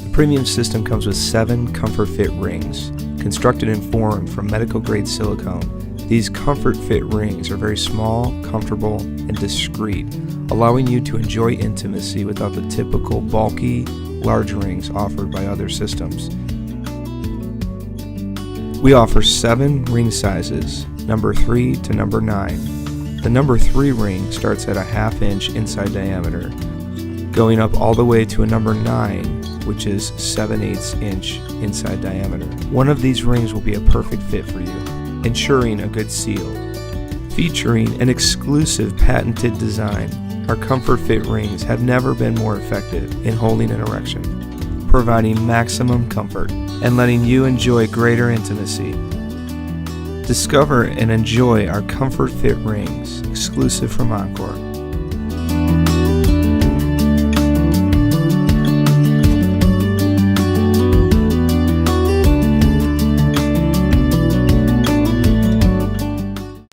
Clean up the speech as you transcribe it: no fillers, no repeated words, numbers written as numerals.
The premium system comes with 7 Comfort Fit rings, constructed and formed from medical-grade silicone. These Comfort Fit rings are very small, comfortable, and discreet, allowing you to enjoy intimacy without the typical bulky, large rings offered by other systems. We offer 7 ring sizes, number 3 to number 9. The number 3 ring starts at a 1/2 inch inside diameter, going up all the way to a number 9, which is 7/8 inch inside diameter. One of these rings will be a perfect fit for you, ensuring a good seal. Featuring an exclusive patented design, our Comfort Fit rings have never been more effective in holding an erection, providing maximum comfort and letting you enjoy greater intimacy. Discover and enjoy our Comfort Fit rings, exclusive from Encore.